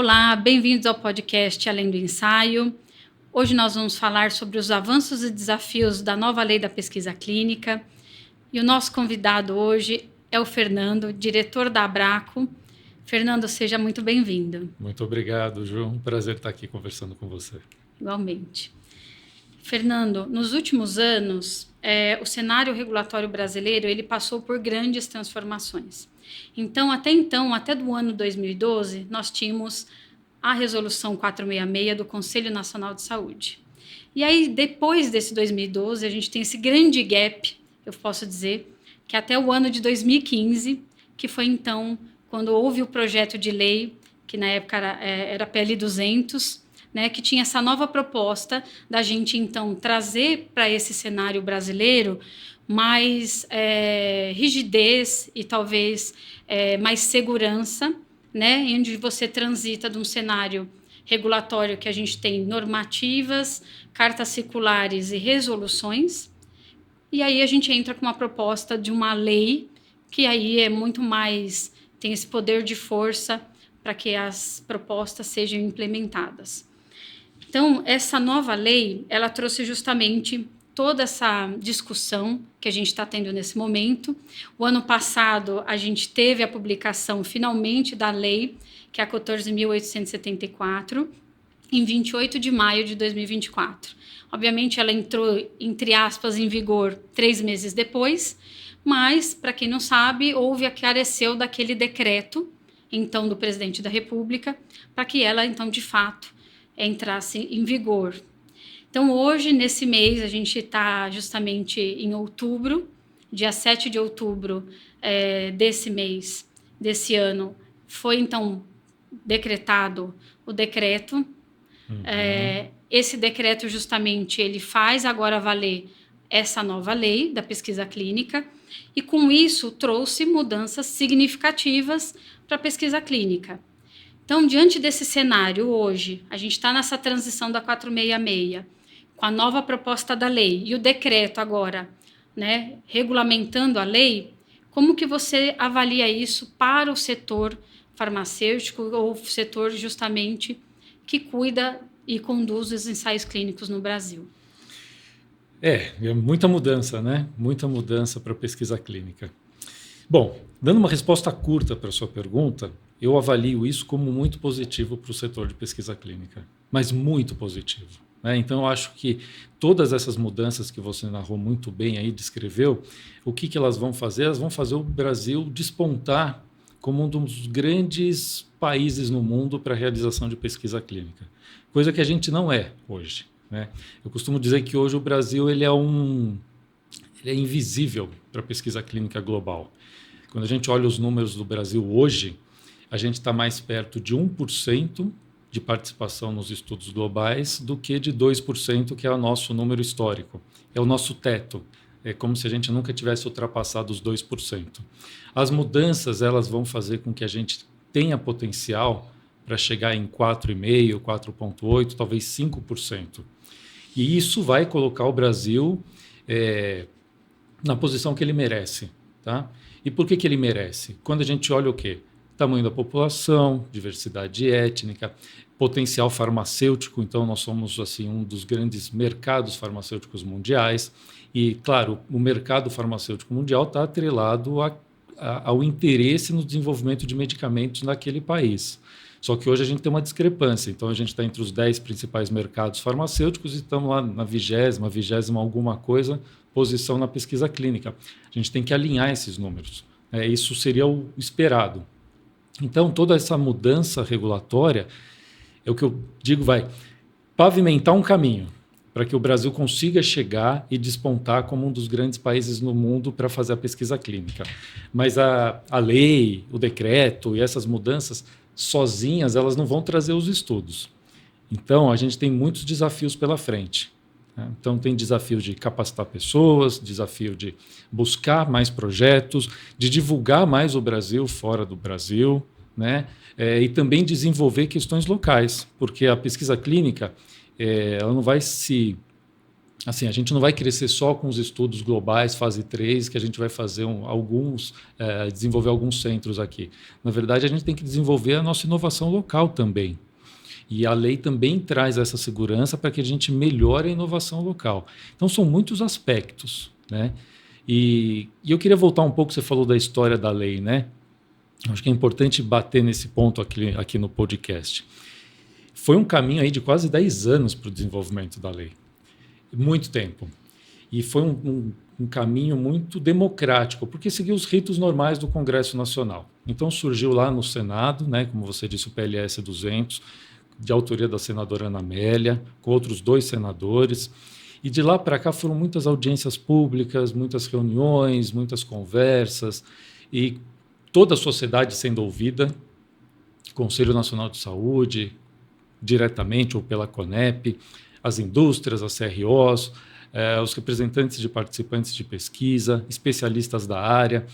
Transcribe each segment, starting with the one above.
Olá, bem-vindos ao podcast Além do Ensaio. Hoje nós vamos falar sobre os avanços e desafios da nova lei da pesquisa clínica. E o nosso convidado hoje é o Fernando, diretor da Abraco. Fernando, seja muito bem-vindo. Muito obrigado, Ju. Um prazer estar aqui conversando com você. Igualmente. Fernando, nos últimos anos, o cenário regulatório brasileiro ele passou por grandes transformações. Então, até do ano 2012, nós tínhamos a Resolução 466 do Conselho Nacional de Saúde. E aí, depois desse 2012, a gente tem esse grande gap, eu posso dizer, que até o ano de 2015, que foi então quando houve o projeto de lei, que na época era PL 200, né, que tinha essa nova proposta da gente, então, trazer para esse cenário brasileiro mais rigidez e talvez mais segurança, né, onde você transita de um cenário regulatório que a gente tem normativas, cartas circulares e resoluções, e aí a gente entra com uma proposta de uma lei que aí é muito mais, tem esse poder de força para que as propostas sejam implementadas. Então, essa nova lei, ela trouxe justamente toda essa discussão que a gente está tendo nesse momento. O ano passado, a gente teve a publicação, finalmente, da lei, que é a 14.874, em 28 de maio de 2024. Obviamente, ela entrou, entre aspas, em vigor 3 meses depois, mas, para quem não sabe, houve a careceu daquele decreto, então, do presidente da República, para que ela, então, de fato, entrasse em vigor. Então, hoje, nesse mês, a gente está justamente em outubro, dia 7 de outubro desse mês, desse ano, foi, então, decretado o decreto. Esse decreto, justamente, ele faz agora valer essa nova lei da pesquisa clínica e, com isso, trouxe mudanças significativas para a pesquisa clínica. Então, diante desse cenário, hoje, a gente está nessa transição da 466, com a nova proposta da lei e o decreto agora, né, regulamentando a lei, como que você avalia isso para o setor farmacêutico ou setor justamente que cuida e conduz os ensaios clínicos no Brasil? É muita mudança, né? Muita mudança para a pesquisa clínica. Bom, dando uma resposta curta para a sua pergunta, eu avalio isso como muito positivo para o setor de pesquisa clínica, mas muito positivo, né? Então, eu acho que todas essas mudanças que você narrou muito bem aí, descreveu, o que elas vão fazer? Elas vão fazer o Brasil despontar como um dos grandes países no mundo para a realização de pesquisa clínica, coisa que a gente não é hoje, né? Eu costumo dizer que hoje o Brasil ele é invisível para a pesquisa clínica global. Quando a gente olha os números do Brasil hoje, a gente está mais perto de 1% de participação nos estudos globais do que de 2%, que é o nosso número histórico. É o nosso teto. É como se a gente nunca tivesse ultrapassado os 2%. As mudanças elas vão fazer com que a gente tenha potencial para chegar em 4,5%, 4,8%, talvez 5%. E isso vai colocar o Brasil na posição que ele merece, tá? E por que ele merece? Quando a gente olha o quê? Tamanho da população, diversidade étnica, potencial farmacêutico, então nós somos assim um dos grandes mercados farmacêuticos mundiais e, claro, o mercado farmacêutico mundial está atrelado ao interesse no desenvolvimento de medicamentos naquele país. Só que hoje a gente tem uma discrepância, então a gente está entre os 10 principais mercados farmacêuticos e estamos lá na 20ª alguma coisa, posição na pesquisa clínica. A gente tem que alinhar esses números. Isso seria o esperado. Então, toda essa mudança regulatória, é o que eu digo, vai pavimentar um caminho para que o Brasil consiga chegar e despontar como um dos grandes países no mundo para fazer a pesquisa clínica. Mas a lei, o decreto e essas mudanças sozinhas, elas não vão trazer os estudos. Então, a gente tem muitos desafios pela frente. Então, tem desafio de capacitar pessoas, desafio de buscar mais projetos, de divulgar mais o Brasil fora do Brasil, né? E também desenvolver questões locais, porque a pesquisa clínica ela não vai se Assim, a gente não vai crescer só com os estudos globais, fase 3, que a gente vai fazer desenvolver alguns centros aqui. Na verdade, a gente tem que desenvolver a nossa inovação local também. E a lei também traz essa segurança para que a gente melhore a inovação local. Então, são muitos aspectos, né? E eu queria voltar um pouco, você falou da história da lei, né? Acho que é importante bater nesse ponto aqui no podcast. Foi um caminho aí de quase 10 anos para o desenvolvimento da lei. Muito tempo. E foi um caminho muito democrático, porque seguiu os ritos normais do Congresso Nacional. Então surgiu lá no Senado, né, como você disse, o PLS 200, de autoria da senadora Ana Amélia, com outros 2 senadores. E de lá para cá foram muitas audiências públicas, muitas reuniões, muitas conversas, e toda a sociedade sendo ouvida, Conselho Nacional de Saúde, diretamente ou pela CONEP, as indústrias, as CROs, os representantes de participantes de pesquisa, especialistas da área.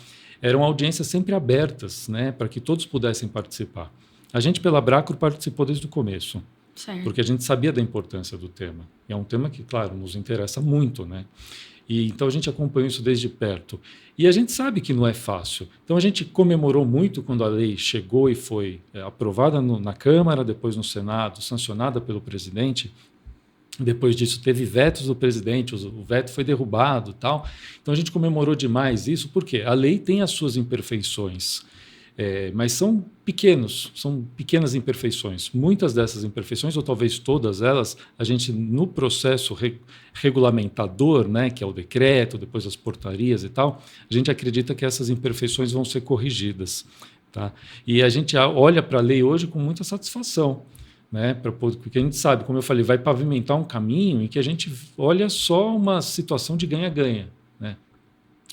Eram audiências sempre abertas, né, para que todos pudessem participar. A gente, pela Abracro, participou desde o começo, Certo. porque a gente sabia da importância do tema. E é um tema que, claro, nos interessa muito, né? E então a gente acompanhou isso desde perto. E a gente sabe que não é fácil. Então a gente comemorou muito quando a lei chegou e foi aprovada na Câmara, depois no Senado, sancionada pelo presidente. Depois disso teve vetos do presidente, o veto foi derrubado, tal. Então a gente comemorou demais isso, porque a lei tem as suas imperfeições, mas são pequenas imperfeições. Muitas dessas imperfeições, ou talvez todas elas, a gente no processo regulamentador, né, que é o decreto, depois as portarias e tal, a gente acredita que essas imperfeições vão ser corrigidas, tá? E a gente olha para a lei hoje com muita satisfação. Né, porque a gente sabe, como eu falei, vai pavimentar um caminho em que a gente olha só uma situação de ganha-ganha. Né?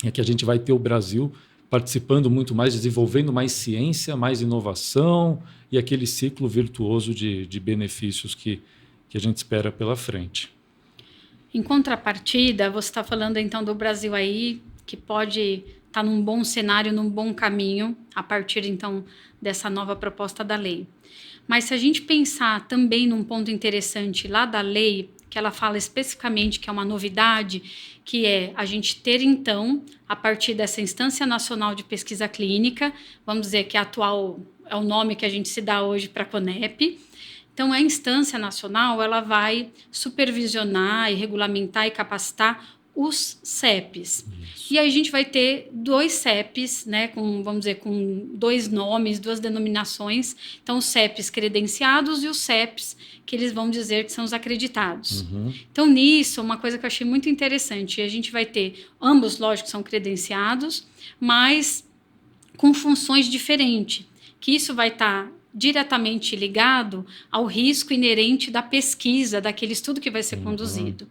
É que a gente vai ter o Brasil participando muito mais, desenvolvendo mais ciência, mais inovação e aquele ciclo virtuoso de benefícios que a gente espera pela frente. Em contrapartida, você está falando então do Brasil aí, que pode estar num bom cenário, num bom caminho, a partir então dessa nova proposta da lei. Mas se a gente pensar também num ponto interessante lá da lei, que ela fala especificamente que é uma novidade, que é a gente ter então, a partir dessa Instância Nacional de Pesquisa Clínica, vamos dizer que atual é o nome que a gente se dá hoje para a CONEP. Então, a instância nacional ela vai supervisionar e regulamentar e capacitar os CEPs. Isso. E aí a gente vai ter 2 CEPs, né, vamos dizer, com 2 nomes, 2 denominações. Então, os CEPs credenciados e os CEPs que eles vão dizer que são os acreditados. Uhum. Então, nisso, uma coisa que eu achei muito interessante, a gente vai ter, ambos, lógico, são credenciados, mas com funções diferentes, que isso vai estar diretamente ligado ao risco inerente da pesquisa, daquele estudo que vai ser conduzido.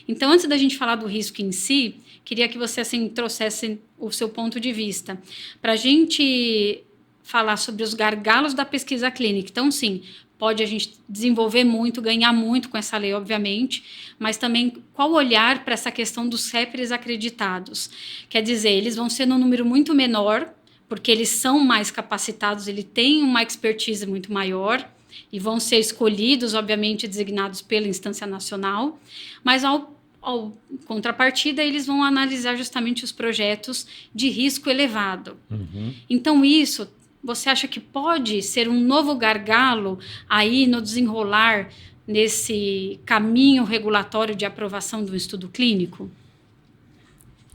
Então, antes da gente falar do risco em si, queria que você assim, trouxesse o seu ponto de vista. Para a gente falar sobre os gargalos da pesquisa clínica. Então, sim, pode a gente desenvolver muito, ganhar muito com essa lei, obviamente, mas também qual olhar para essa questão dos CEPs acreditados? Quer dizer, eles vão ser num número muito menor, porque eles são mais capacitados, ele tem uma expertise muito maior e vão ser escolhidos, obviamente, designados pela instância nacional, mas ao contrapartida, eles vão analisar justamente os projetos de risco elevado. Uhum. Então, isso, você acha que pode ser um novo gargalo aí no desenrolar nesse caminho regulatório de aprovação do estudo clínico?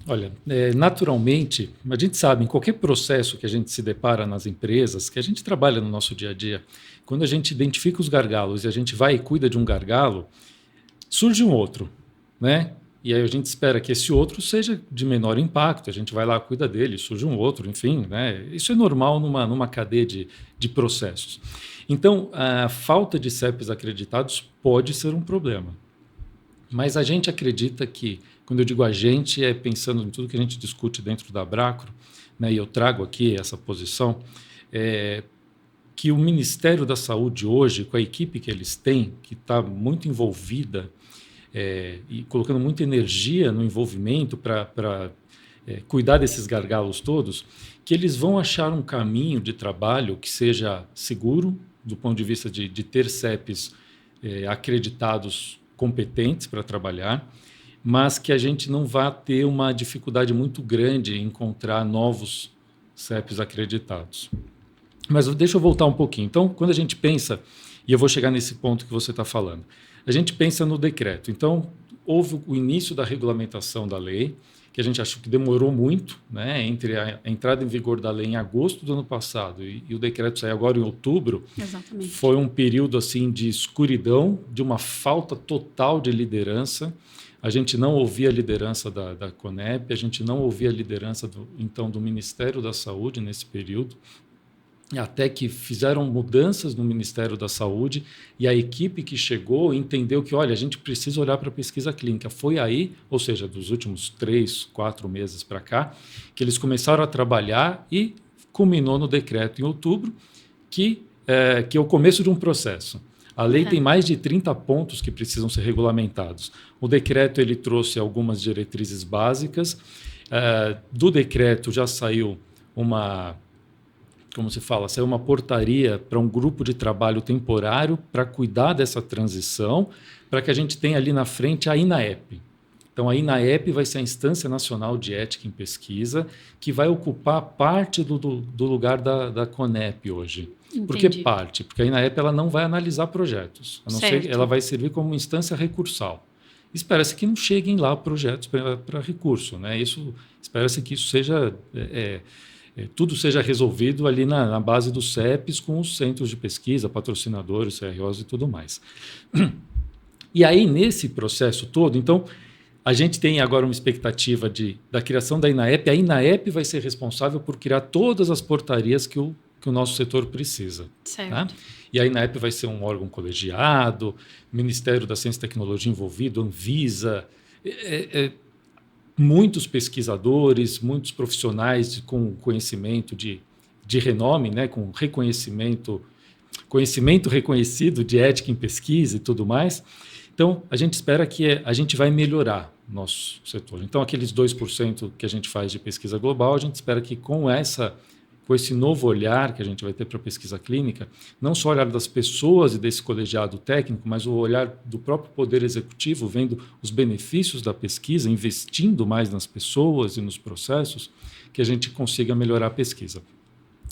Olha, naturalmente, a gente sabe, em qualquer processo que a gente se depara nas empresas, que a gente trabalha no nosso dia a dia, quando a gente identifica os gargalos e a gente vai e cuida de um gargalo, surge um outro, né? E aí a gente espera que esse outro seja de menor impacto, a gente vai lá, cuida dele, surge um outro, enfim, né? Isso é normal numa cadeia de processos. Então, a falta de CEPs acreditados pode ser um problema. Mas a gente acredita que, quando eu digo a gente, é pensando em tudo que a gente discute dentro da Abracro, né, e eu trago aqui essa posição, que o Ministério da Saúde hoje, com a equipe que eles têm, que está muito envolvida e colocando muita energia no envolvimento para cuidar desses gargalos todos, que eles vão achar um caminho de trabalho que seja seguro, do ponto de vista de ter CEPs acreditados competentes para trabalhar, mas que a gente não vai ter uma dificuldade muito grande em encontrar novos CEPs acreditados. Mas deixa eu voltar um pouquinho. Então, quando a gente pensa, e eu vou chegar nesse ponto que você está falando, a gente pensa no decreto. Então, houve o início da regulamentação da lei, que a gente achou que demorou muito, né, entre a entrada em vigor da lei em agosto do ano passado e o decreto sair agora em outubro. Exatamente. Foi um período assim de escuridão, de uma falta total de liderança. A gente não ouvia a liderança da CONEP, a gente não ouvia a liderança do Ministério da Saúde nesse período, até que fizeram mudanças no Ministério da Saúde e a equipe que chegou entendeu que, olha, a gente precisa olhar para a pesquisa clínica. Foi aí, ou seja, dos últimos 3, 4 meses para cá, que eles começaram a trabalhar e culminou no decreto em outubro, que é o começo de um processo. A lei tem mais de 30 pontos que precisam ser regulamentados. O decreto ele trouxe algumas diretrizes básicas. Do decreto já saiu saiu uma portaria para um grupo de trabalho temporário para cuidar dessa transição, para que a gente tenha ali na frente a INAEP. Então, a INAEP vai ser a Instância Nacional de Ética em Pesquisa, que vai ocupar parte do lugar da CONEP hoje. Entendi. Por que parte? Porque a INAEP ela não vai analisar projetos, a não ser, ela vai servir como instância recursal. Espera-se que não cheguem lá projetos para recurso, né? Espera-se que isso seja... tudo seja resolvido ali na base dos CEPs com os centros de pesquisa, patrocinadores, CROs e tudo mais. E aí, nesse processo todo, então, a gente tem agora uma expectativa da criação da INAEP. A INAEP vai ser responsável por criar todas as portarias que o nosso setor precisa. Certo. Tá? E a INAEP vai ser um órgão colegiado, Ministério da Ciência e Tecnologia envolvido, Anvisa... muitos pesquisadores, muitos profissionais com conhecimento de renome, né, com conhecimento reconhecido de ética em pesquisa e tudo mais. Então, a gente espera que a gente vai melhorar nosso setor. Então, aqueles 2% que a gente faz de pesquisa global, a gente espera que com esse novo olhar que a gente vai ter para a pesquisa clínica, não só o olhar das pessoas e desse colegiado técnico, mas o olhar do próprio Poder Executivo, vendo os benefícios da pesquisa, investindo mais nas pessoas e nos processos, que a gente consiga melhorar a pesquisa.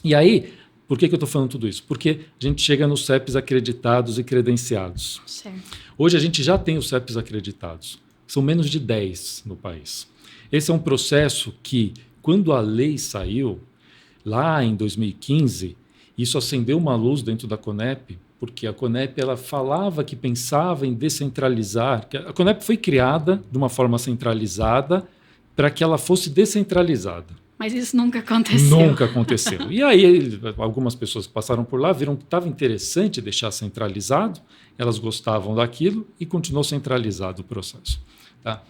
E aí, por que eu estou falando tudo isso? Porque a gente chega nos CEPs acreditados e credenciados. Certo. Hoje a gente já tem os CEPs acreditados. São menos de 10 no país. Esse é um processo que, quando a lei saiu, lá em 2015, isso acendeu uma luz dentro da CONEP, porque a CONEP ela falava que pensava em descentralizar. A CONEP foi criada de uma forma centralizada para que ela fosse descentralizada. Mas isso nunca aconteceu. Nunca aconteceu. E aí algumas pessoas que passaram por lá viram que estava interessante deixar centralizado, elas gostavam daquilo e continuou centralizado o processo. Tá?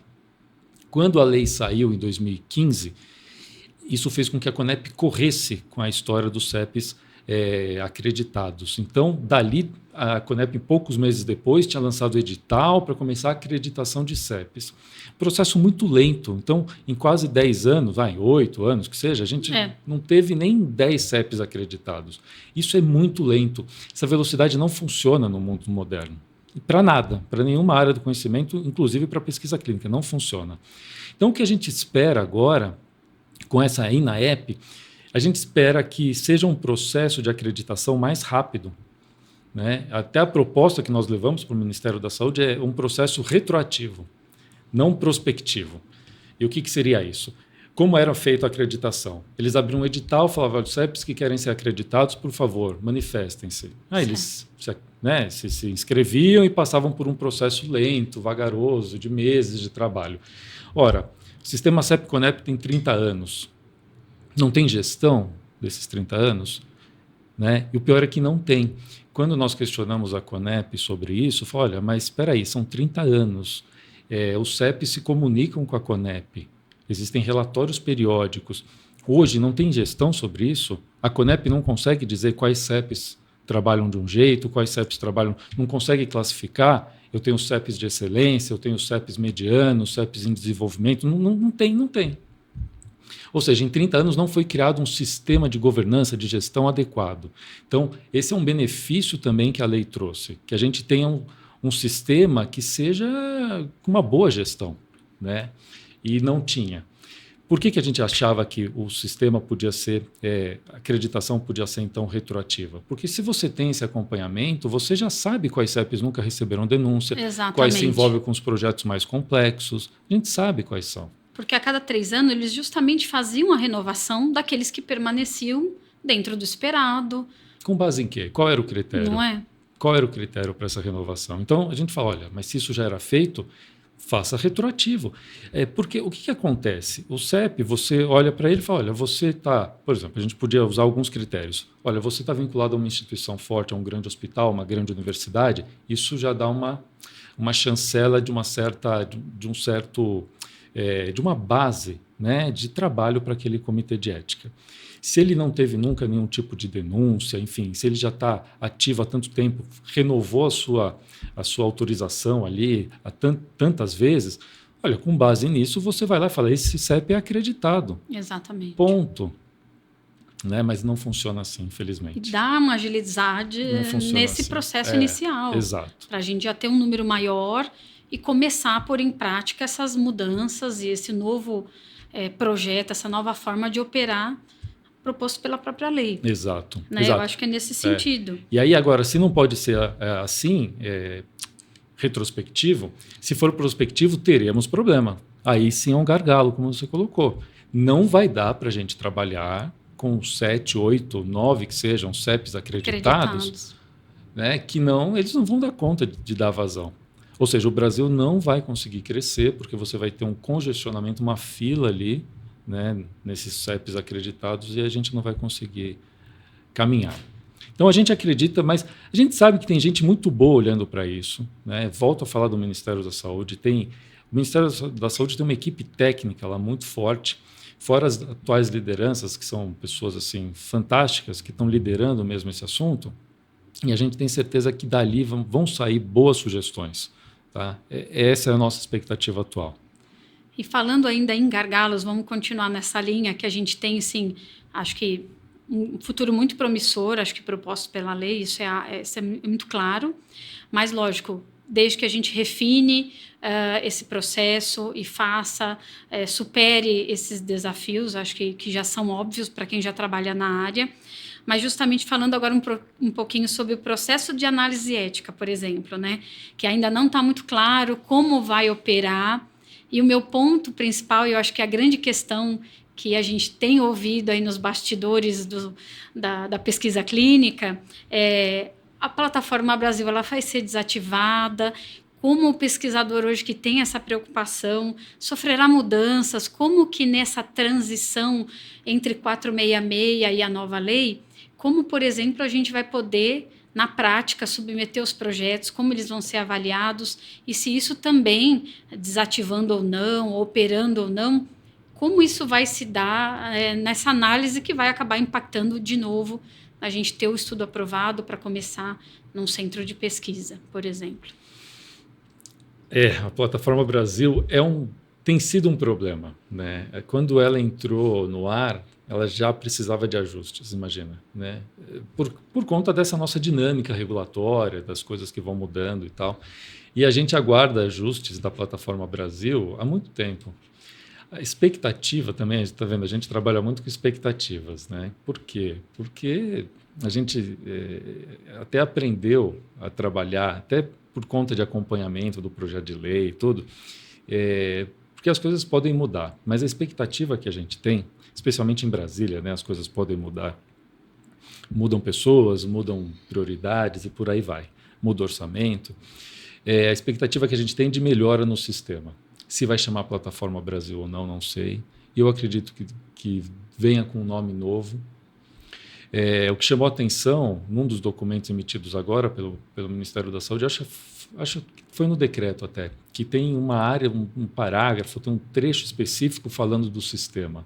Quando a lei saiu em 2015, isso fez com que a CONEP corresse com a história dos CEPs acreditados. Então, dali, a CONEP, poucos meses depois, tinha lançado o edital para começar a acreditação de CEPs. Processo muito lento. Então, em quase 10 anos, 8 anos que seja, a gente não teve nem 10 CEPs acreditados. Isso é muito lento. Essa velocidade não funciona no mundo moderno. Para nada, para nenhuma área do conhecimento, inclusive para a pesquisa clínica, não funciona. Então, o que a gente espera agora, com essa INAEP, a gente espera que seja um processo de acreditação mais rápido. Né? Até a proposta que nós levamos para o Ministério da Saúde é um processo retroativo, não prospectivo. E o que seria isso? Como era feita a acreditação? Eles abriam um edital, falavam aos CEPs que querem ser acreditados, por favor, manifestem-se. Aí eles se inscreviam e passavam por um processo lento, vagaroso, de meses de trabalho. Ora, o sistema CEP-CONEP tem 30 anos. Não tem gestão desses 30 anos? Né? E o pior é que não tem. Quando nós questionamos a CONEP sobre isso, falou, olha, mas espera aí, são 30 anos. Os CEPs se comunicam com a CONEP. Existem relatórios periódicos. Hoje não tem gestão sobre isso. A CONEP não consegue dizer quais CEPs trabalham de um jeito, quais CEPs trabalham... Não consegue classificar. Eu tenho CEPs de excelência, eu tenho CEPs medianos, CEPs em desenvolvimento. Não tem. Ou seja, em 30 anos não foi criado um sistema de governança, de gestão adequado. Então, esse é um benefício também que a lei trouxe, que a gente tenha um sistema que seja com uma boa gestão. né? E não tinha. Por que a gente achava que o sistema podia ser, a acreditação podia ser então retroativa? Porque se você tem esse acompanhamento, você já sabe quais CEPs nunca receberam denúncia, Exatamente. quais se envolvem com os projetos mais complexos, a gente sabe quais são. Porque a cada 3 anos eles justamente faziam a renovação daqueles que permaneciam dentro do esperado. Com base em quê? Qual era o critério? Não é? Qual era o critério para essa renovação? Então a gente fala, olha, mas se isso já era feito, faça retroativo. Porque o que acontece? O CEP, você olha para ele e fala, olha, você está, por exemplo, a gente podia usar alguns critérios. Olha, você está vinculado a uma instituição forte, a um grande hospital, uma grande universidade, isso já dá uma chancela de de uma base, né, de trabalho para aquele comitê de ética. Se ele não teve nunca nenhum tipo de denúncia, enfim, se ele já está ativo há tanto tempo, renovou a sua autorização ali tantas vezes, olha, com base nisso, você vai lá e fala, esse CEP é acreditado. Exatamente. Ponto. Né? Mas não funciona assim, infelizmente. E dá uma agilidade nesse assim. processo inicial. Exato. Para a gente já ter um número maior e começar a pôr em prática essas mudanças e esse novo projeto, essa nova forma de operar proposto pela própria lei. Exato. Né? Exato. Eu acho que é nesse sentido. E aí agora, se não pode ser assim, retrospectivo, se for prospectivo, teremos problema. Aí sim é um gargalo, como você colocou. Não vai dar para a gente trabalhar com 7, 8, 9 que sejam CEPs acreditados. Né, que eles não vão dar conta de dar vazão. Ou seja, o Brasil não vai conseguir crescer porque você vai ter um congestionamento, uma fila ali, né, nesses CEPs acreditados, e a gente não vai conseguir caminhar. Então a gente acredita, mas a gente sabe que tem gente muito boa olhando para isso. Né? Volto a falar do Ministério da Saúde. O Ministério da Saúde tem uma equipe técnica lá muito forte, fora as atuais lideranças, que são pessoas assim fantásticas, que estão liderando mesmo esse assunto, e a gente tem certeza que dali vão sair boas sugestões. Tá? Essa é a nossa expectativa atual. E falando ainda em gargalos, vamos continuar nessa linha que a gente tem, sim, acho que um futuro muito promissor, acho que proposto pela lei, isso é muito claro, mas lógico, desde que a gente refine esse processo e supere esses desafios, acho que já são óbvios para quem já trabalha na área, mas justamente falando agora um pouquinho sobre o processo de análise ética, por exemplo, né, que ainda não está muito claro como vai operar. E o meu ponto principal, eu acho que a grande questão que a gente tem ouvido aí nos bastidores da pesquisa clínica é a plataforma Brasil, ela vai ser desativada. Como o pesquisador hoje que tem essa preocupação sofrerá mudanças? Como que nessa transição entre 466 e a nova lei, como, por exemplo, a gente vai poder na prática, submeter os projetos, como eles vão ser avaliados e se isso também, desativando ou não, operando ou não, como isso vai se dar nessa análise que vai acabar impactando de novo a gente ter o estudo aprovado para começar num centro de pesquisa, por exemplo. A plataforma Brasil tem sido um problema. Né? Quando ela entrou no ar, ela já precisava de ajustes, imagina, né? Por conta dessa nossa dinâmica regulatória, das coisas que vão mudando e tal. E a gente aguarda ajustes da plataforma Brasil há muito tempo. A expectativa também, a gente está vendo, a gente trabalha muito com expectativas, né? Por quê? Porque a gente até aprendeu a trabalhar, até por conta de acompanhamento do projeto de lei e tudo, porque as coisas podem mudar, mas a expectativa que a gente tem, especialmente em Brasília, né, as coisas podem mudar. Mudam pessoas, mudam prioridades e por aí vai. Muda orçamento. A expectativa que a gente tem de melhora no sistema. Se vai chamar Plataforma Brasil ou não, não sei. Eu acredito que venha com um nome novo. O que chamou a atenção, num dos documentos emitidos agora pelo Ministério da Saúde, acho que foi no decreto até, que tem uma área, um parágrafo, tem um trecho específico falando do sistema.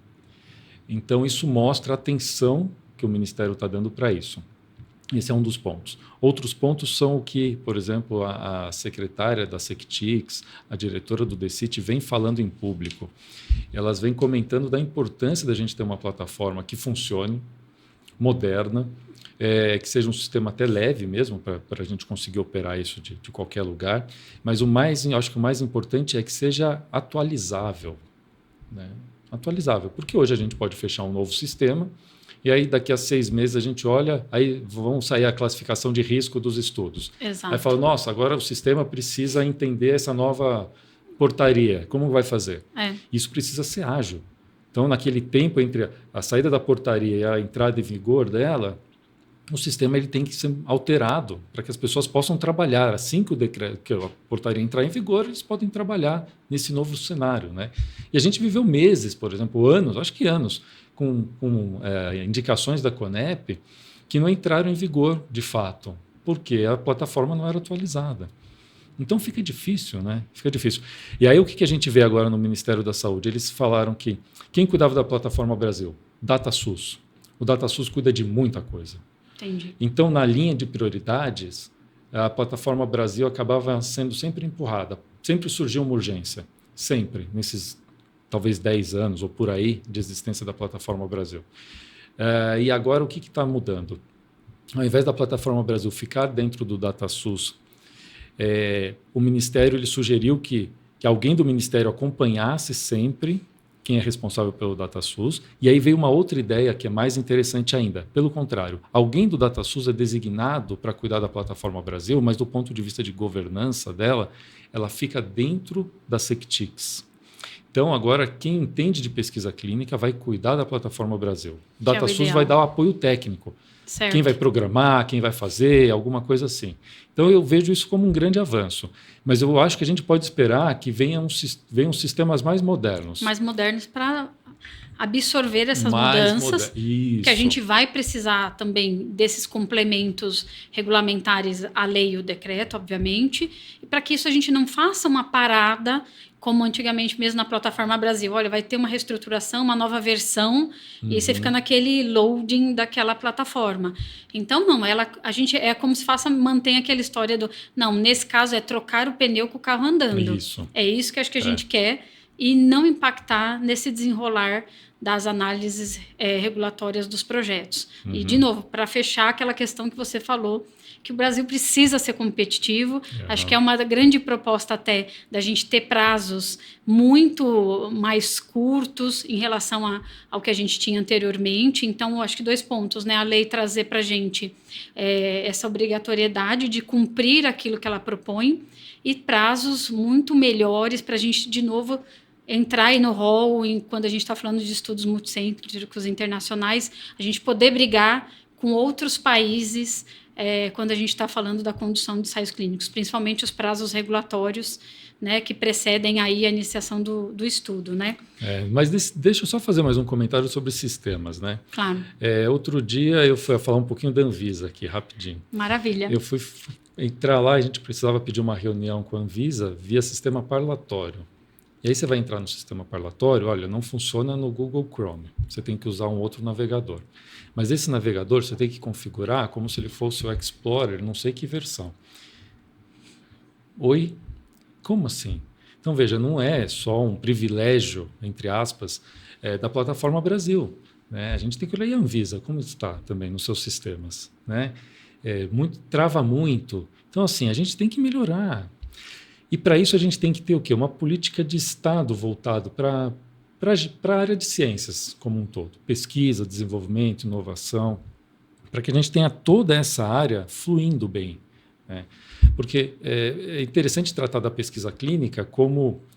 Então, isso mostra a atenção que o Ministério está dando para isso. Esse é um dos pontos. Outros pontos são o que, por exemplo, a secretária da Sectix, a diretora do DECIT, vem falando em público. Elas vêm comentando da importância da gente ter uma plataforma que funcione, moderna, que seja um sistema até leve mesmo, para a gente conseguir operar isso de qualquer lugar. Mas acho que o mais importante é que seja atualizável. Né? Atualizável, porque hoje a gente pode fechar um novo sistema e aí daqui a 6 meses a gente olha, aí vão sair a classificação de risco dos estudos. Exato. Aí fala, nossa, agora o sistema precisa entender essa nova portaria, como vai fazer? Isso precisa ser ágil. Então, naquele tempo entre a saída da portaria e a entrada em vigor dela, o sistema ele tem que ser alterado para que as pessoas possam trabalhar. Assim que a portaria entrar em vigor, eles podem trabalhar nesse novo cenário. Né? E a gente viveu meses, por exemplo, anos, acho que anos, com indicações da Conep que não entraram em vigor de fato, porque a plataforma não era atualizada. Então fica difícil, né? Fica difícil. E aí o que a gente vê agora no Ministério da Saúde? Eles falaram que quem cuidava da plataforma Brasil? DataSUS. O DataSUS cuida de muita coisa. Entendi. Então, na linha de prioridades, a plataforma Brasil acabava sendo sempre empurrada. Sempre surgia uma urgência. Sempre, nesses talvez 10 anos ou por aí de existência da plataforma Brasil. E agora o que está mudando? Ao invés da plataforma Brasil ficar dentro do DataSUS, o Ministério ele sugeriu que alguém do Ministério acompanhasse sempre quem é responsável pelo DataSUS, e aí veio uma outra ideia que é mais interessante ainda. Pelo contrário, alguém do DataSUS é designado para cuidar da plataforma Brasil, mas do ponto de vista de governança dela, ela fica dentro da Sectix. Então, agora, quem entende de pesquisa clínica vai cuidar da plataforma Brasil. O DataSUS vai dar o apoio técnico. Certo. Quem vai programar, quem vai fazer, alguma coisa assim. Então, eu vejo isso como um grande avanço. Mas eu acho que a gente pode esperar que venham sistemas mais modernos. Mais modernos para absorver essas mudanças, que a gente vai precisar também desses complementos regulamentares à lei e o decreto, obviamente, e para que isso a gente não faça uma parada como antigamente mesmo na plataforma Brasil. Olha, vai ter uma reestruturação, uma nova versão, e aí você fica naquele loading daquela plataforma. Então, não, a gente é como se mantém aquela história do... Não, nesse caso é trocar o pneu com o carro andando. Isso. É isso que acho que a gente quer, e não impactar nesse desenrolar das análises regulatórias dos projetos. E, de novo, para fechar aquela questão que você falou, que o Brasil precisa ser competitivo. Acho que é uma grande proposta até da gente ter prazos muito mais curtos em relação ao que a gente tinha anteriormente. Então, acho que 2 pontos, né? A lei trazer para a gente essa obrigatoriedade de cumprir aquilo que ela propõe e prazos muito melhores para a gente, de novo, entrar aí no rol, quando a gente está falando de estudos multicêntricos internacionais, a gente poder brigar com outros países quando a gente está falando da condução de ensaios clínicos, principalmente os prazos regulatórios, né, que precedem aí a iniciação do estudo, né? Mas deixa eu só fazer mais um comentário sobre sistemas, né? Claro. Outro dia eu fui falar um pouquinho da Anvisa aqui, rapidinho. Maravilha. Eu fui entrar lá, a gente precisava pedir uma reunião com a Anvisa via sistema parlatório. E aí você vai entrar no sistema parlatório, olha, não funciona no Google Chrome, você tem que usar um outro navegador. Mas esse navegador você tem que configurar como se ele fosse o Explorer, não sei que versão. Oi? Como assim? Então, veja, não é só um privilégio, entre aspas, da plataforma Brasil. Né? A gente tem que olhar a Anvisa, como está também nos seus sistemas. Né? Trava muito. Então, assim, a gente tem que melhorar. E para isso a gente tem que ter o quê? Uma política de Estado voltado para a área de ciências como um todo. Pesquisa, desenvolvimento, inovação, para que a gente tenha toda essa área fluindo bem. Né? Porque é interessante tratar da pesquisa clínica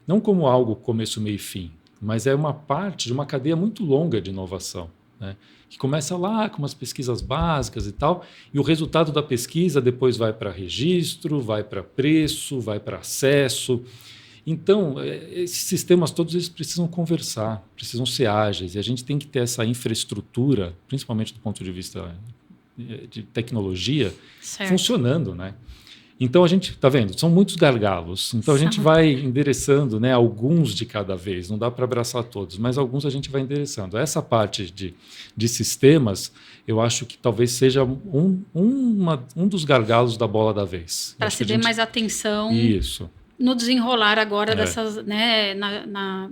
não como algo começo, meio e fim, mas é uma parte de uma cadeia muito longa de inovação. Né? Que começa lá com umas pesquisas básicas e tal, e o resultado da pesquisa depois vai para registro, vai para preço, vai para acesso. Então, esses sistemas todos eles precisam conversar, precisam ser ágeis, e a gente tem que ter essa infraestrutura, principalmente do ponto de vista de tecnologia, funcionando, né? Então, a gente está vendo, são muitos gargalos. Então, a gente vai endereçando, né, alguns de cada vez. Não dá para abraçar todos, mas alguns a gente vai endereçando. Essa parte de sistemas, eu acho que talvez seja um dos gargalos da bola da vez. Para se dê mais atenção. Isso. no desenrolar agora dessas, né,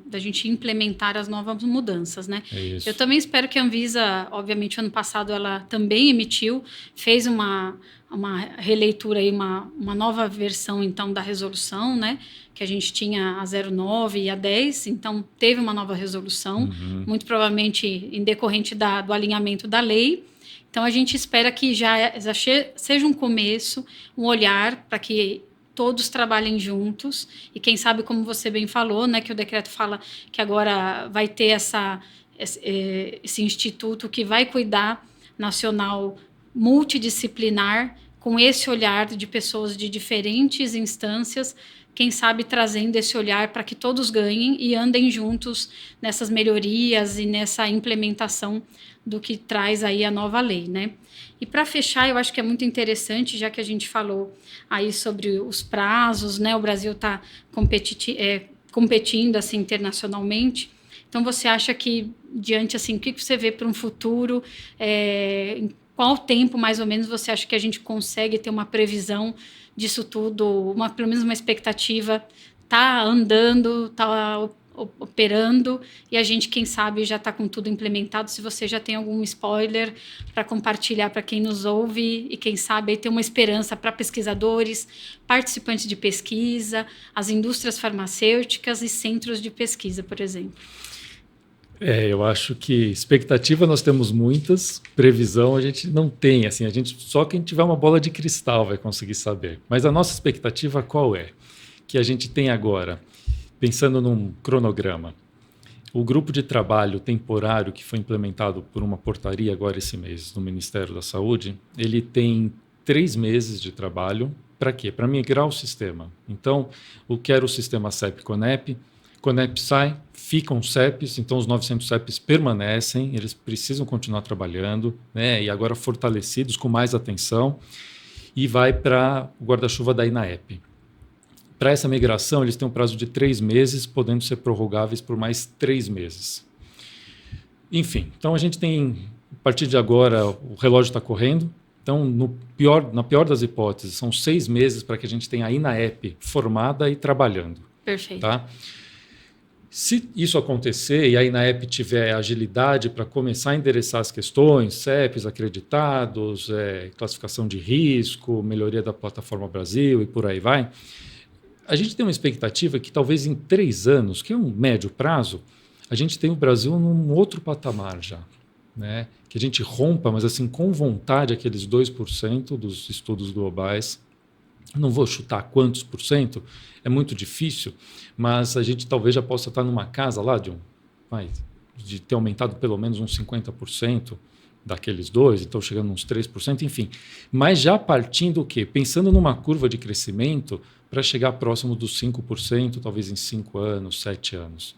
da gente implementar as novas mudanças, né? Eu também espero que a Anvisa, obviamente, ano passado ela também emitiu, fez uma releitura aí, uma nova versão, então, da resolução, né? Que a gente tinha a 09 e a 10, então teve uma nova resolução, muito provavelmente em decorrente do alinhamento da lei. Então, a gente espera que já seja um começo, um olhar para que todos trabalhem juntos e quem sabe, como você bem falou, né, que o decreto fala que agora vai ter esse instituto que vai cuidar nacional multidisciplinar com esse olhar de pessoas de diferentes instâncias, quem sabe trazendo esse olhar para que todos ganhem e andem juntos nessas melhorias e nessa implementação do que traz aí a nova lei, né? E para fechar, eu acho que é muito interessante, já que a gente falou aí sobre os prazos, né? O Brasil está competindo assim internacionalmente. Então, você acha que, diante, assim, o que você vê para um futuro, em qual tempo, mais ou menos, você acha que a gente consegue ter uma previsão disso tudo, pelo menos uma expectativa, tá andando, tá operando, e a gente, quem sabe, já está com tudo implementado, se você já tem algum spoiler para compartilhar para quem nos ouve, e quem sabe aí ter uma esperança para pesquisadores, participantes de pesquisa, as indústrias farmacêuticas e centros de pesquisa, por exemplo. Eu acho que expectativa nós temos muitas, previsão a gente não tem, assim, só quem tiver uma bola de cristal vai conseguir saber. Mas a nossa expectativa qual é? Que a gente tem agora, pensando num cronograma, o grupo de trabalho temporário que foi implementado por uma portaria agora esse mês no Ministério da Saúde, ele tem 3 meses de trabalho. Para quê? Para migrar o sistema. Então, o que era o sistema CEP-CONEP, CONEP sai, ficam CEPs, então os 900 CEPs permanecem, eles precisam continuar trabalhando, né, e agora fortalecidos com mais atenção, e vai para o guarda-chuva da INAEP. Para essa migração, eles têm um prazo de 3 meses, podendo ser prorrogáveis por mais 3 meses. Enfim, então a gente tem, a partir de agora, o relógio está correndo, então na pior das hipóteses, são 6 meses para que a gente tenha a INAEP formada e trabalhando. Perfeito. Tá? Se isso acontecer e a INAEP tiver agilidade para começar a endereçar as questões, CEPs acreditados, classificação de risco, melhoria da plataforma Brasil e por aí vai, a gente tem uma expectativa que talvez em 3 anos, que é um médio prazo, a gente tenha o Brasil num outro patamar já, né? Que a gente rompa, mas assim com vontade, aqueles 2% dos estudos globais. Não vou chutar quantos por cento, é muito difícil, mas a gente talvez já possa estar numa casa lá de ter aumentado pelo menos uns 50% daqueles 2%, então chegando uns 3%, enfim. Mas já partindo o quê? Pensando numa curva de crescimento para chegar próximo dos 5%, talvez em 5 anos, 7 anos.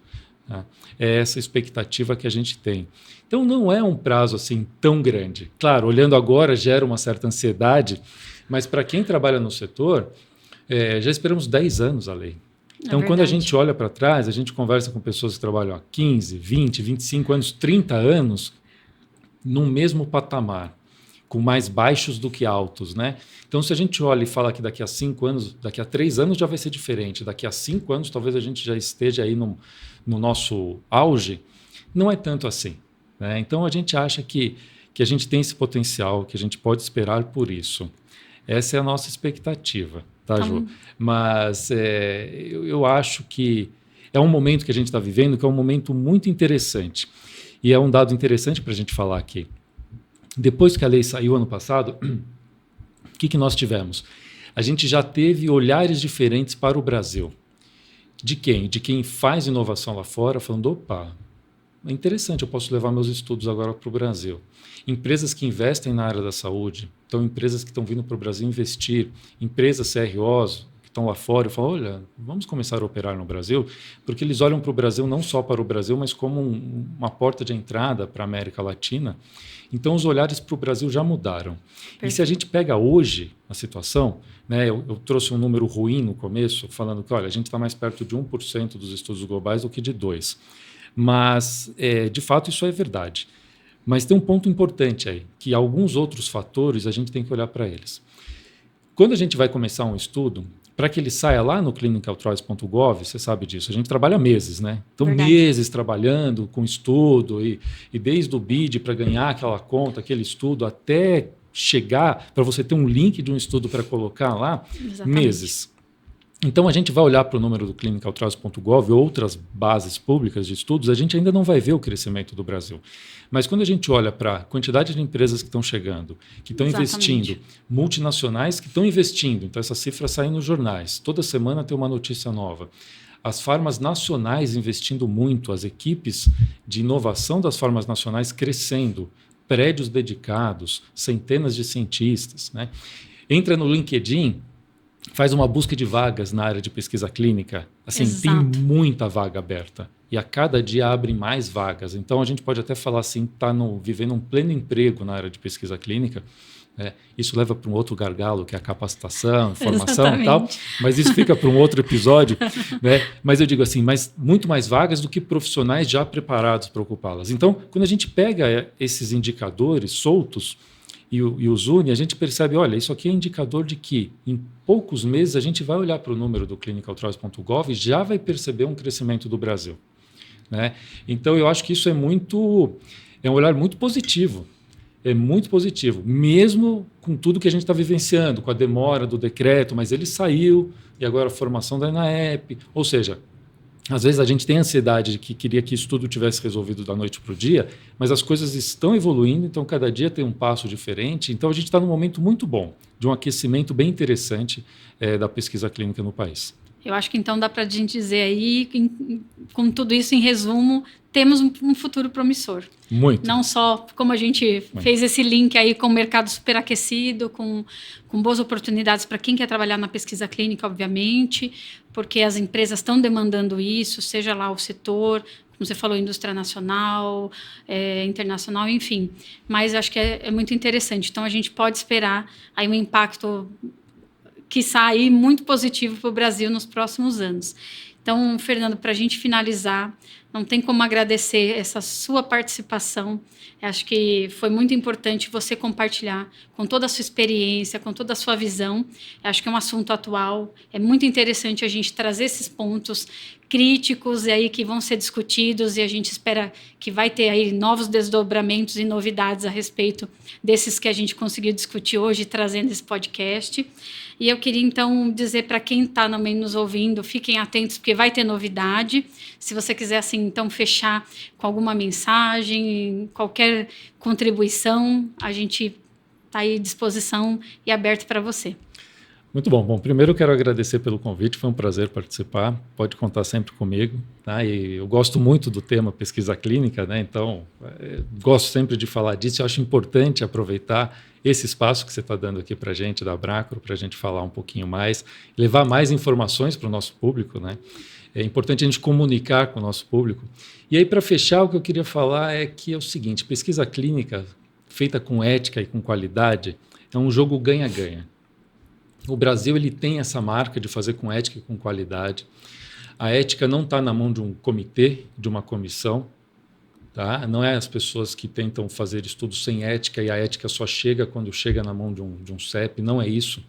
Tá? É essa expectativa que a gente tem. Então não é um prazo assim tão grande. Claro, olhando agora gera uma certa ansiedade, mas para quem trabalha no setor, já esperamos 10 anos a lei. Então, quando a gente olha para trás, a gente conversa com pessoas que trabalham há 15, 20, 25 anos, 30 anos, no mesmo patamar, com mais baixos do que altos, né? Então, se a gente olha e fala que daqui a 5 anos, daqui a 3 anos já vai ser diferente, daqui a 5 anos talvez a gente já esteja aí no nosso auge, não é tanto assim, né? Então, a gente acha que a gente tem esse potencial, que a gente pode esperar por isso. Essa é a nossa expectativa, tá, Ju? Mas eu acho que é um momento que a gente está vivendo que é um momento muito interessante. E é um dado interessante para a gente falar aqui. Depois que a lei saiu ano passado, o que nós tivemos? A gente já teve olhares diferentes para o Brasil. De quem? De quem faz inovação lá fora, falando, opa, é interessante, eu posso levar meus estudos agora para o Brasil. Empresas que investem na área da saúde, então empresas que estão vindo para o Brasil investir, empresas CROs que estão lá fora e falam, olha, vamos começar a operar no Brasil, porque eles olham para o Brasil não só para o Brasil, mas como uma porta de entrada para a América Latina. Então os olhares para o Brasil já mudaram. Perfeito. E se a gente pega hoje a situação, né, eu trouxe um número ruim no começo, falando que olha, a gente está mais perto de 1% dos estudos globais do que de 2%. Mas, de fato, isso é verdade. Mas tem um ponto importante aí, que alguns outros fatores a gente tem que olhar para eles. Quando a gente vai começar um estudo, para que ele saia lá no clinicaltrials.gov, você sabe disso, a gente trabalha meses, né? Então, Verdade. meses trabalhando com estudo e desde o BID para ganhar aquela conta, aquele estudo, até chegar para você ter um link de um estudo para colocar lá, Exatamente. meses. Então, a gente vai olhar para o número do clinicaltrials.gov e outras bases públicas de estudos, a gente ainda não vai ver o crescimento do Brasil. Mas quando a gente olha para a quantidade de empresas que estão chegando, que estão investindo, multinacionais que estão investindo, então essas cifras saem nos jornais, toda semana tem uma notícia nova. As farmas nacionais investindo muito, as equipes de inovação das farmas nacionais crescendo, prédios dedicados, centenas de cientistas, né? Entra no LinkedIn, faz uma busca de vagas na área de pesquisa clínica. Assim, Exato. tem muita vaga aberta. E a cada dia abrem mais vagas. Então, a gente pode até falar assim, está vivendo um pleno emprego na área de pesquisa clínica. Isso leva para um outro gargalo, que é a capacitação, formação e tal. Mas isso fica para um outro episódio. Né? Mas eu digo assim, muito mais vagas do que profissionais já preparados para ocupá-las. Então, quando a gente pega esses indicadores soltos, e os une, a gente percebe, olha, isso aqui é indicador de que em poucos meses a gente vai olhar para o número do clinicaltrials.gov e já vai perceber um crescimento do Brasil. Né? Então, eu acho que isso é um olhar muito positivo. É muito positivo, mesmo com tudo que a gente está vivenciando, com a demora do decreto, mas ele saiu, e agora a formação da ENAEP, ou seja, às vezes a gente tem ansiedade de que queria que isso tudo tivesse resolvido da noite para o dia, mas as coisas estão evoluindo, então cada dia tem um passo diferente. Então a gente está num momento muito bom, de um aquecimento bem interessante da pesquisa clínica no país. Eu acho que então dá para a gente dizer aí, com tudo isso em resumo, temos um futuro promissor. Muito. Não só como a gente fez esse link aí com o mercado superaquecido, com boas oportunidades para quem quer trabalhar na pesquisa clínica, obviamente, porque as empresas estão demandando isso, seja lá o setor, como você falou, indústria nacional, internacional, enfim. Mas acho que é muito interessante. Então, a gente pode esperar aí um impacto que sai muito positivo para o Brasil nos próximos anos. Então, Fernando, para a gente finalizar, não tem como agradecer essa sua participação. Acho que foi muito importante você compartilhar com toda a sua experiência, com toda a sua visão. Acho que é um assunto atual. É muito interessante a gente trazer esses pontos críticos e aí que vão ser discutidos, e a gente espera que vai ter aí novos desdobramentos e novidades a respeito desses que a gente conseguiu discutir hoje, trazendo esse podcast. E eu queria, então, dizer para quem está também nos ouvindo, fiquem atentos, porque vai ter novidade. Se você quiser, assim, então, fechar com alguma mensagem, qualquer contribuição, a gente está aí à disposição e aberto para você. Muito bom. Bom, primeiro eu quero agradecer pelo convite, foi um prazer participar, pode contar sempre comigo. Tá? E eu gosto muito do tema pesquisa clínica, né? Então gosto sempre de falar disso, eu acho importante aproveitar esse espaço que você está dando aqui para a gente, da Bracro, para a gente falar um pouquinho mais, levar mais informações para o nosso público, né? É importante a gente comunicar com o nosso público. E aí, para fechar, o que eu queria falar é que é o seguinte, pesquisa clínica feita com ética e com qualidade é um jogo ganha-ganha. O Brasil ele tem essa marca de fazer com ética e com qualidade. A ética não está na mão de um comitê, de uma comissão. Tá? Não é as pessoas que tentam fazer estudos sem ética e a ética só chega quando chega na mão de um CEP. Não é isso.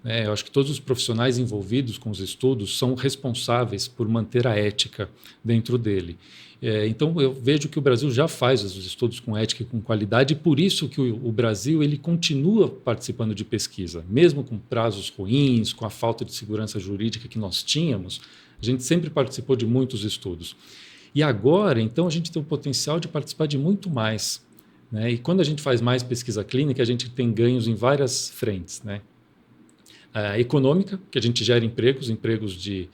Eu acho que todos os profissionais envolvidos com os estudos são responsáveis por manter a ética dentro dele. Então, eu vejo que o Brasil já faz os estudos com ética e com qualidade, e por isso que o Brasil ele continua participando de pesquisa. Mesmo com prazos ruins, com a falta de segurança jurídica que nós tínhamos, a gente sempre participou de muitos estudos. E agora, então, a gente tem o potencial de participar de muito mais. Né? E quando a gente faz mais pesquisa clínica, a gente tem ganhos em várias frentes. Né? A econômica, que a gente gera empregos de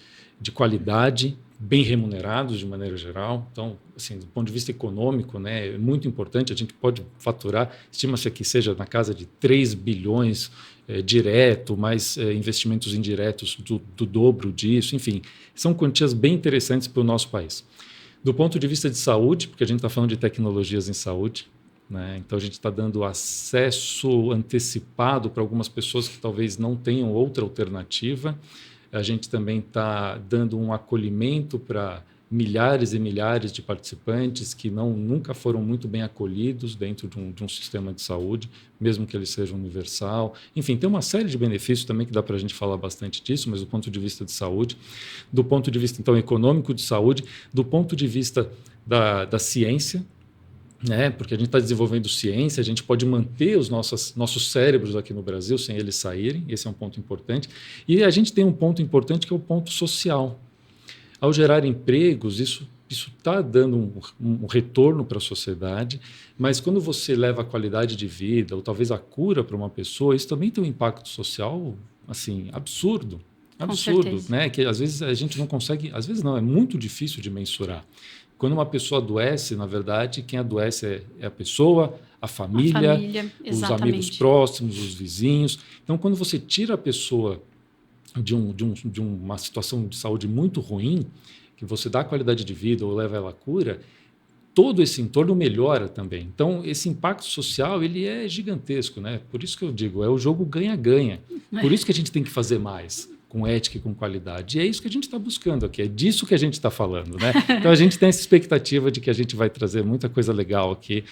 qualidade, bem remunerados de maneira geral. Então, assim, do ponto de vista econômico, né, é muito importante, a gente pode faturar, estima-se que seja na casa de 3 bilhões direto, mais investimentos indiretos do dobro disso, enfim, são quantias bem interessantes para o nosso país. Do ponto de vista de saúde, porque a gente está falando de tecnologias em saúde, né, então a gente está dando acesso antecipado para algumas pessoas que talvez não tenham outra alternativa. A gente também está dando um acolhimento para milhares e milhares de participantes que nunca foram muito bem acolhidos dentro de um sistema de saúde, mesmo que ele seja universal. Enfim, tem uma série de benefícios também que dá para a gente falar bastante disso, mas do ponto de vista de saúde, do ponto de vista, então, econômico de saúde, do ponto de vista da ciência, né? Porque a gente está desenvolvendo ciência, a gente pode manter os nossos cérebros aqui no Brasil sem eles saírem, esse é um ponto importante. E a gente tem um ponto importante que é o ponto social. Ao gerar empregos, isso está dando um retorno para a sociedade, mas quando você leva a qualidade de vida, ou talvez a cura para uma pessoa, isso também tem um impacto social assim, absurdo. Absurdo, né? Que às vezes a gente não consegue, às vezes não, é muito difícil de mensurar. Quando uma pessoa adoece, na verdade, quem adoece é a pessoa, a família, os amigos próximos, os vizinhos. Então, quando você tira a pessoa de uma situação de saúde muito ruim, que você dá qualidade de vida ou leva ela à cura, todo esse entorno melhora também. Então, esse impacto social ele é gigantesco, né? Por isso que eu digo, é o jogo ganha-ganha. Por isso que a gente tem que fazer mais, com ética e com qualidade. E é isso que a gente está buscando aqui, é disso que a gente está falando, né? Então, a gente tem essa expectativa de que a gente vai trazer muita coisa legal aqui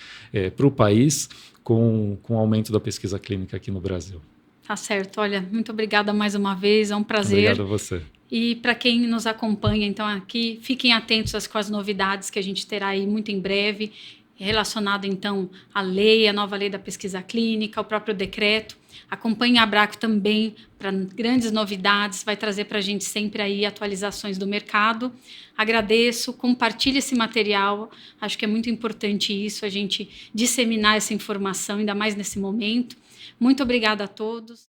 para o país com o aumento da pesquisa clínica aqui no Brasil. Tá certo. Olha, muito obrigada mais uma vez, é um prazer. Obrigado a você. E para quem nos acompanha, então, aqui, fiquem atentos com as novidades que a gente terá aí muito em breve, relacionado, então, à lei, à nova lei da pesquisa clínica, ao próprio decreto. Acompanhe a Abraco também para grandes novidades, vai trazer para a gente sempre aí atualizações do mercado. Agradeço, compartilhe esse material, acho que é muito importante isso, a gente disseminar essa informação, ainda mais nesse momento. Muito obrigada a todos.